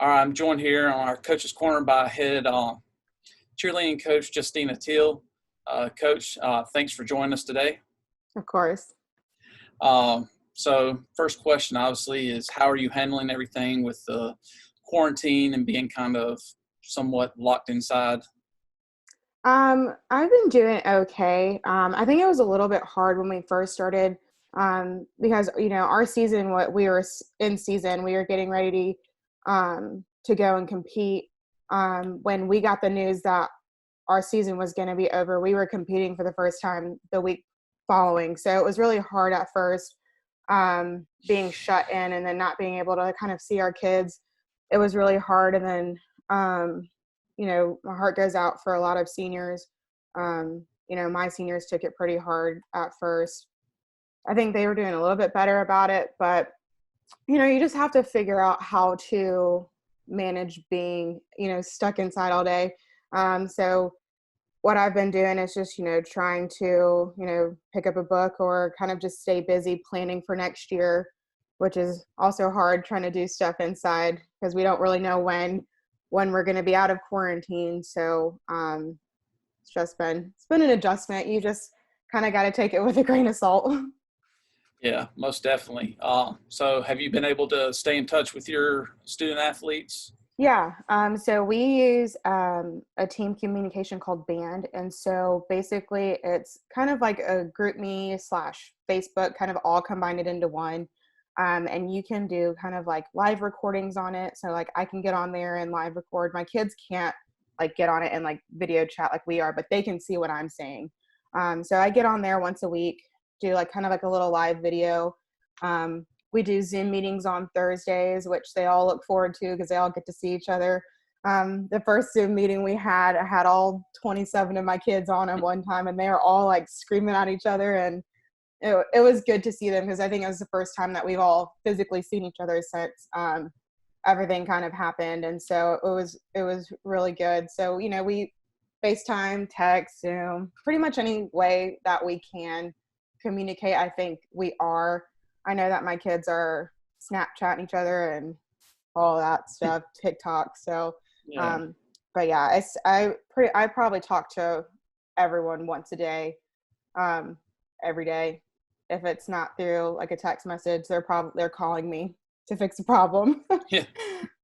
All right, I'm joined here on our coach's corner by head cheerleading coach Justina Teale. Coach, thanks for joining us today. Of course. So first question obviously is, how are you handling everything with the quarantine and being kind of somewhat locked inside? I've been doing okay. I think it was a little bit hard when we first started, because our season, what we were in season, we were getting ready to go and compete. When we got the news that our season was going to be over, we were competing for the first time the week following. So it was really hard at first, being shut in and then not being able to kind of see our kids. It was really hard. And then, my heart goes out for a lot of seniors. My seniors took it pretty hard at first. I think they were doing a little bit better about it, but, you just have to figure out how to manage being, stuck inside all day. So what I've been doing is just, trying to, pick up a book or kind of just stay busy planning for next year, which is also hard trying to do stuff inside because we don't really know when we're going to be out of quarantine. So it's been an adjustment. You just kind of got to take it with a grain of salt. Yeah, most definitely. So have you been able to stay in touch with your student athletes? Yeah. So we use a team communication called Band. And so basically it's kind of like a group me / Facebook kind of all combined it into one. And you can do kind of like live recordings on it. So like I can get on there and live record. My kids can't like get on it and like video chat like we are, but they can see what I'm saying. So I get on there once a week, do like kind of like a little live video. We do Zoom meetings on Thursdays, which they all look forward to because they all get to see each other. The first Zoom meeting we had, I had all 27 of my kids on at one time, and they were all like screaming at each other. And it was good to see them because I think it was the first time that we've all physically seen each other since everything kind of happened. And so it was really good. So, we FaceTime, text, Zoom, pretty much any way that we can communicate. I think we are. I know that my kids are Snapchatting each other and all that stuff, TikTok. So, Yeah. but yeah, I probably talk to everyone once a day, every day. If it's not through like a text message, they're calling me to fix a problem. Yeah.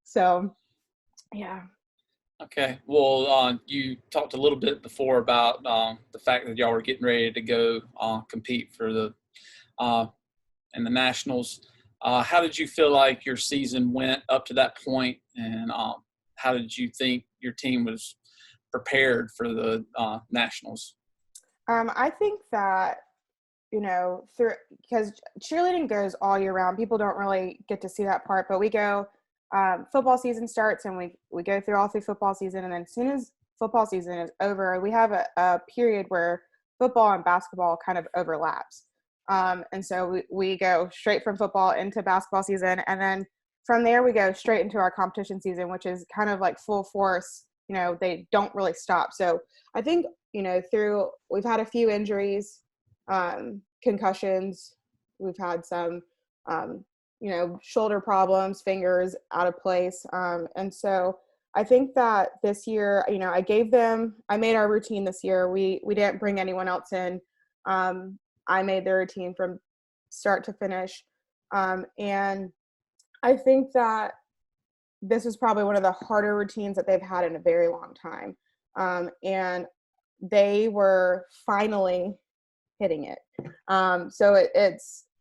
So, yeah. Okay. Well, you talked a little bit before about the fact that y'all were getting ready to go compete for the in the nationals. How did you feel like your season went up to that point, and how did you think your team was prepared for the nationals? I think that, through because cheerleading goes all year round. People don't really get to see that part, but we go. Football season starts, and we go through all through football season, and then as soon as football season is over, we have a period where football and basketball kind of overlaps. And so we go straight from football into basketball season. And then from there, we go straight into our competition season, which is kind of like full force. They don't really stop. So I think, we've had a few injuries, concussions. We've had some, shoulder problems, fingers out of place. And so I think that this year, I made our routine this year. We didn't bring anyone else in. I made the routine from start to finish. And I think that this is probably one of the harder routines that they've had in a very long time. And they were finally hitting it. So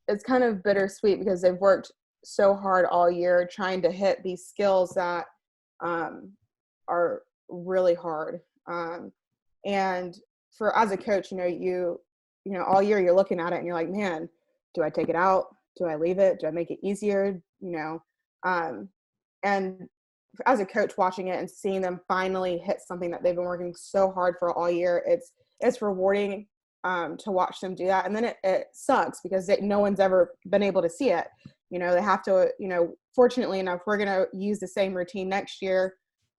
it's kind of bittersweet because they've worked so hard all year trying to hit these skills that are really hard. And as a coach, all year you're looking at it and you're like, man, do I take it out? Do I leave it? Do I make it easier? And as a coach watching it and seeing them finally hit something that they've been working so hard for all year, it's rewarding to watch them do that. And then it sucks because no one's ever been able to see it. They have to, fortunately enough, we're going to use the same routine next year,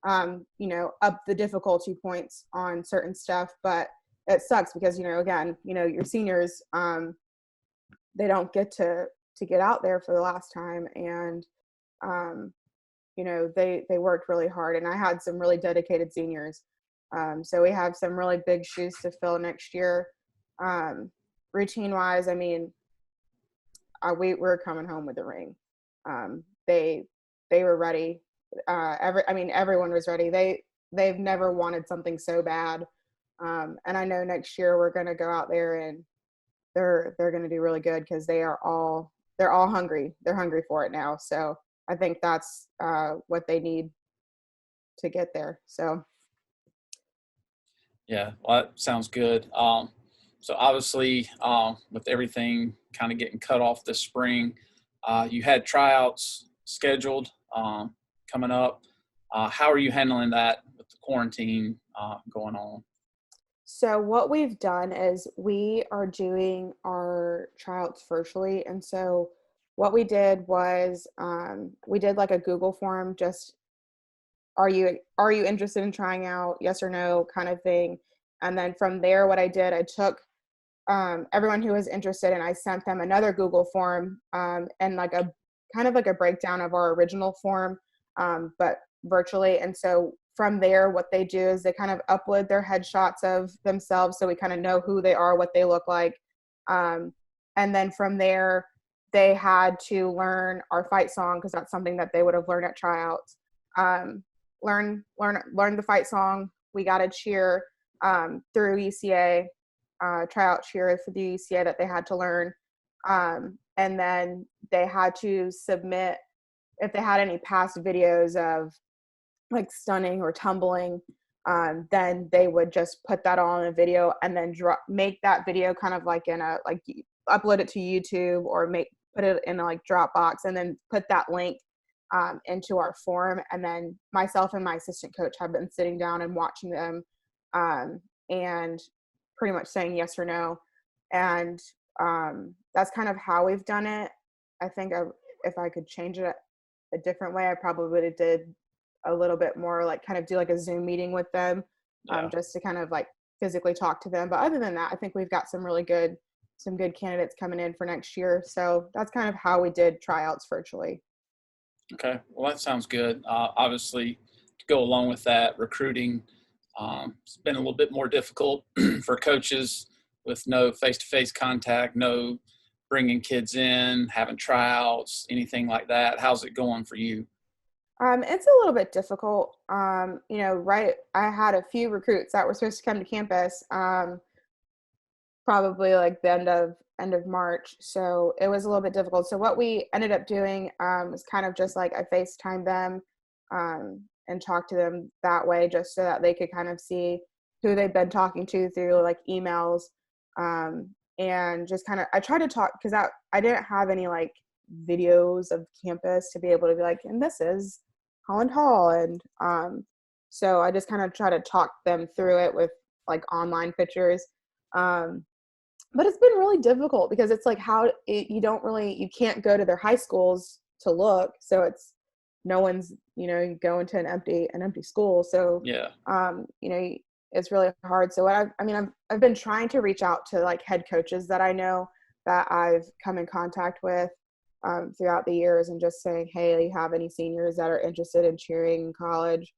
up the difficulty points on certain stuff, but it sucks because, again, your seniors, they don't get to get out there for the last time. And, they worked really hard, and I had some really dedicated seniors. So we have some really big shoes to fill next year. Routine wise, I mean, we're coming home with the ring. They were ready. Everyone was ready. They've never wanted something so bad. And I know next year we're going to go out there and they're going to do really good because they're all hungry. They're hungry for it now. So I think that's what they need to get there. So Yeah, well, that sounds good. So obviously, with everything kind of getting cut off this spring, you had tryouts scheduled coming up. How are you handling that with the quarantine going on? So what we've done is we are doing our tryouts virtually. And so what we did was we did like a Google form, just are you interested in trying out? Yes or no kind of thing. And then from there, what I did, I took everyone who was interested and I sent them another Google form and like a kind of like a breakdown of our original form, but virtually. And so from there, what they do is they kind of upload their headshots of themselves so we kind of know who they are, what they look like. Um, and then from there, they had to learn our fight song because that's something that they would have learned at tryouts. Um, learn the fight song. We got a cheer through UCA, tryout cheer for the UCA that they had to learn. And then they had to submit if they had any past videos of like stunning or tumbling, then they would just put that on a video and then make that video kind of like in a like upload it to YouTube or put it in a like Dropbox and then put that link into our form. And then myself and my assistant coach have been sitting down and watching them and pretty much saying yes or no. And that's kind of how we've done it. I think if I could change it a different way, I probably would have did a little bit more like kind of do like a Zoom meeting with them Yeah. just to kind of like physically talk to them. But other than that, I think we've got some good candidates coming in for next year. So that's kind of how we did tryouts virtually. Okay. Well, that sounds good. Obviously, to go along with that, recruiting it's been a little bit more difficult for coaches with no face-to-face contact, no bringing kids in, having tryouts, anything like that. How's it going for you? It's a little bit difficult. Right. I had a few recruits that were supposed to come to campus, probably like the end of March. So it was a little bit difficult. So what we ended up doing was kind of just like I FaceTimed them and talked to them that way, just so that they could kind of see who they've been talking to through like emails, and just kind of I tried to talk because I didn't have any like videos of campus to be able to be like, and this is Holland Hall, and so I just kind of try to talk them through it with like online pictures. But it's been really difficult because it's like you can't go to their high schools to look, so it's no one's you go into an empty school, so Yeah. it's really hard. So I've been trying to reach out to like head coaches that I know that I've come in contact with throughout the years and just saying, hey, you have any seniors that are interested in cheering in college?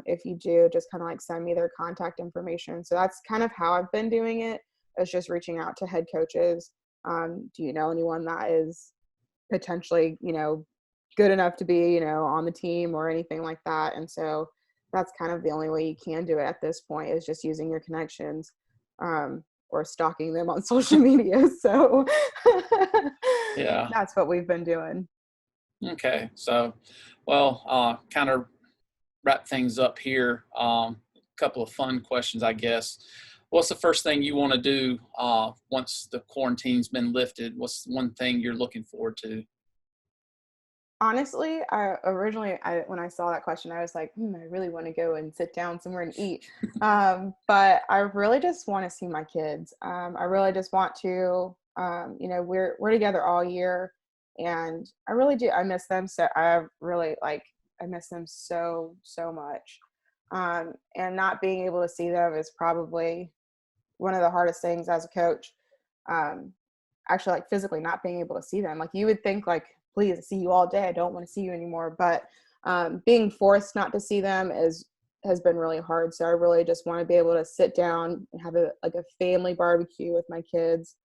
If you do, just kind of like send me their contact information. So that's kind of how I've been doing it. It's just reaching out to head coaches. Do you know anyone that is potentially, good enough to be, on the team or anything like that? And so that's kind of the only way you can do it at this point is just using your connections or stalking them on social media. So Yeah. that's what we've been doing. Okay. So, well, kind of wrap things up here. A couple of fun questions, I guess. What's the first thing you want to do once the quarantine's been lifted? What's one thing you're looking forward to? Honestly, when I saw that question, I was like, I really want to go and sit down somewhere and eat. But I really just want to see my kids. I really just want to, we're together all year, and I really do. I miss them. So I miss them so much. And not being able to see them is probably one of the hardest things as a coach. Um, Actually, like physically not being able to see them. Like you would think like, please, I see you all day. I don't want to see you anymore. But being forced not to see them has been really hard. So I really just want to be able to sit down and have a family barbecue with my kids,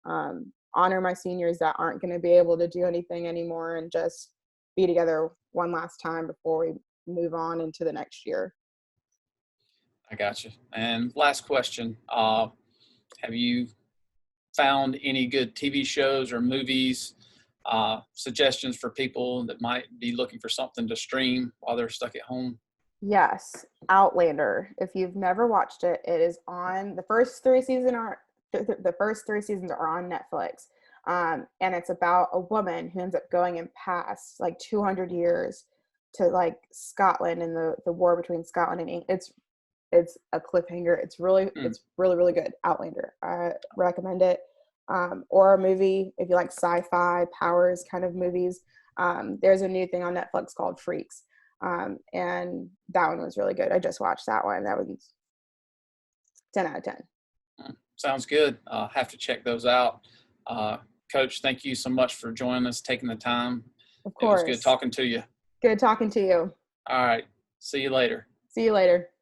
honor my seniors that aren't going to be able to do anything anymore, and just be together one last time before we move on into the next year. I got you. And last question, have you found any good TV shows or movies, suggestions for people that might be looking for something to stream while they're stuck at home? Yes, Outlander. If you've never watched it, it is on the first three seasons are the first three seasons are on Netflix. And it's about a woman who ends up going in past like 200 years to like Scotland and the war between Scotland and England. It's a cliffhanger. It's really good. Outlander. I recommend it. Or a movie if you like sci-fi powers kind of movies. There's a new thing on Netflix called Freaks. And that one was really good. I just watched that one. That was 10 out of 10. Sounds good. Have to check those out. Coach, thank you so much for joining us, taking the time. Of It was course. good talking to you. Good talking to you. All right. See you later. See you later.